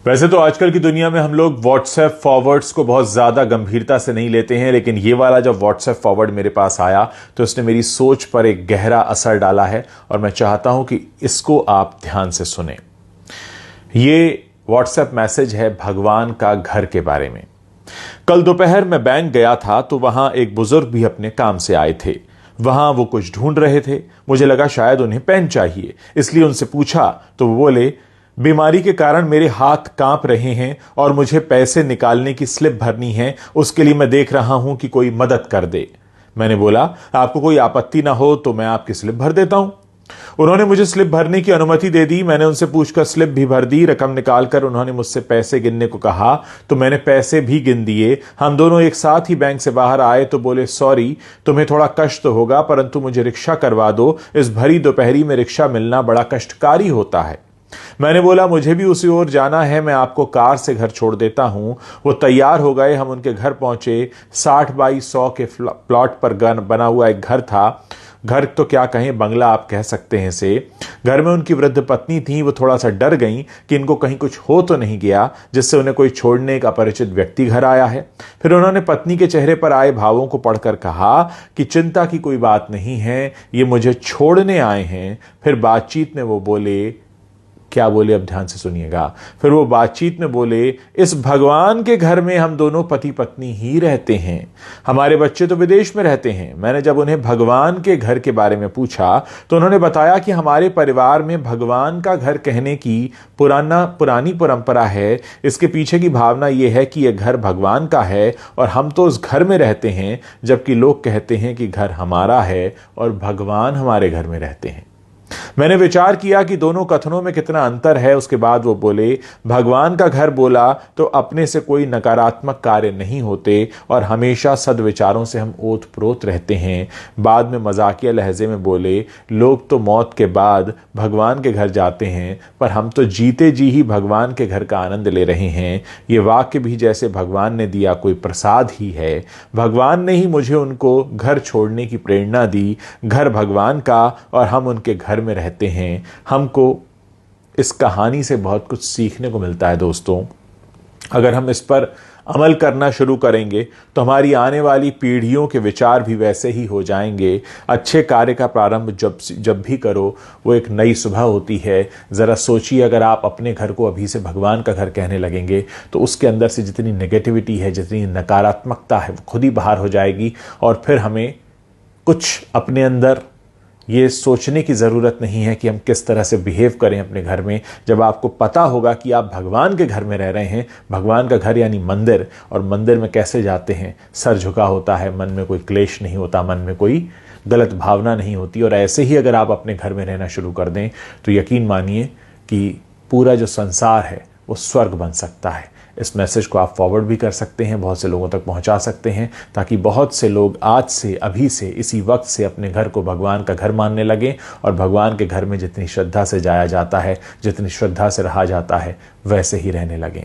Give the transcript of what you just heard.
वैसे तो आजकल की दुनिया में हम लोग व्हाट्सएप फॉरवर्ड्स को बहुत ज़्यादा गंभीरता से नहीं लेते हैं, लेकिन ये वाला जब व्हाट्सएप फॉरवर्ड मेरे पास आया तो इसने मेरी सोच पर एक गहरा असर डाला है और मैं चाहता हूं कि इसको आप ध्यान से सुने। ये व्हाट्सएप मैसेज है भगवान का घर के बारे में। कल दोपहर मैं बैंक गया था तो वहां एक बुजुर्ग भी अपने काम से आए थे। वहां वो कुछ ढूंढ रहे थे। मुझे लगा शायद उन्हें पेन चाहिए, इसलिए उनसे पूछा तो वो बोले, बीमारी के कारण मेरे हाथ कांप रहे हैं और मुझे पैसे निकालने की स्लिप भरनी है, उसके लिए मैं देख रहा हूं कि कोई मदद कर दे। मैंने बोला, आपको कोई आपत्ति ना हो तो मैं आपकी स्लिप भर देता हूं। उन्होंने मुझे स्लिप भरने की अनुमति दे दी। मैंने उनसे पूछकर स्लिप भी भर दी। रकम निकालकर उन्होंने मुझसे पैसे गिनने को कहा तो मैंने पैसे भी गिन दिए। हम दोनों एक साथ ही बैंक से बाहर आए तो बोले, सॉरी, तुम्हें थोड़ा कष्ट होगा परंतु मुझे रिक्शा करवा दो, इस भरी दोपहरी में रिक्शा मिलना बड़ा कष्टकारी होता है। मैंने बोला, मुझे भी उसी ओर जाना है, मैं आपको कार से घर छोड़ देता हूं। वो तैयार हो गए। हम उनके घर पहुंचे। 60 बाई 100 के प्लॉट पर बना हुआ एक घर था। घर तो क्या कहें, बंगला आप कह सकते हैं इसे। घर में उनकी वृद्ध पत्नी थी। वो थोड़ा सा डर गई कि इनको कहीं कुछ हो तो नहीं गया जिससे उन्हें कोई छोड़ने एक अपरिचित व्यक्ति घर आया है। फिर उन्होंने पत्नी के चेहरे पर आए भावों को पढ़कर कहा कि चिंता की कोई बात नहीं है, ये मुझे छोड़ने आए हैं। फिर बातचीत में वो बोले, क्या बोले अब ध्यान से सुनिएगा। फिर वो बातचीत में बोले, इस भगवान के घर में हम दोनों पति पत्नी ही रहते हैं, हमारे बच्चे तो विदेश में रहते हैं। मैंने जब उन्हें भगवान के घर के बारे में पूछा तो उन्होंने बताया कि हमारे परिवार में भगवान का घर कहने की पुरानी परंपरा है। इसके पीछे की भावना यह है कि यह घर भगवान का है और हम तो उस घर में रहते हैं, जबकि लोग कहते हैं कि घर हमारा है और भगवान हमारे घर में रहते हैं। मैंने विचार किया कि दोनों कथनों में कितना अंतर है। उसके बाद वो बोले, भगवान का घर बोला तो अपने से कोई नकारात्मक कार्य नहीं होते और हमेशा सद्विचारों से हम ओतप्रोत रहते हैं। बाद में मजाकिया लहजे में बोले, लोग तो मौत के बाद भगवान के घर जाते हैं पर हम तो जीते जी ही भगवान के घर का आनंद ले रहे हैं। ये वाक्य भी जैसे भगवान ने दिया कोई प्रसाद ही है। भगवान ने ही मुझे उनको घर छोड़ने की प्रेरणा दी। घर भगवान का और हम उनके घर में रहते हैं। हमको इस कहानी से बहुत कुछ सीखने को मिलता है दोस्तों। अगर हम इस पर अमल करना शुरू करेंगे तो हमारी आने वाली पीढ़ियों के विचार भी वैसे ही हो जाएंगे। अच्छे कार्य का प्रारंभ जब भी करो वो एक नई सुबह होती है। ज़रा सोचिए, अगर आप अपने घर को अभी से भगवान का घर कहने लगेंगे तो उसके अंदर से जितनी नेगेटिविटी है, जितनी नकारात्मकता है, वो खुद ही बाहर हो जाएगी और फिर हमें कुछ अपने अंदर ये सोचने की ज़रूरत नहीं है कि हम किस तरह से बिहेव करें अपने घर में। जब आपको पता होगा कि आप भगवान के घर में रह रहे हैं, भगवान का घर यानी मंदिर, और मंदिर में कैसे जाते हैं, सर झुका होता है, मन में कोई क्लेश नहीं होता, मन में कोई गलत भावना नहीं होती। और ऐसे ही अगर आप अपने घर में रहना शुरू कर दें तो यकीन मानिए कि पूरा जो संसार है वो स्वर्ग बन सकता है। इस मैसेज को आप फॉरवर्ड भी कर सकते हैं, बहुत से लोगों तक पहुंचा सकते हैं, ताकि बहुत से लोग आज से, अभी से, इसी वक्त से अपने घर को भगवान का घर मानने लगें और भगवान के घर में जितनी श्रद्धा से जाया जाता है, जितनी श्रद्धा से रहा जाता है, वैसे ही रहने लगें।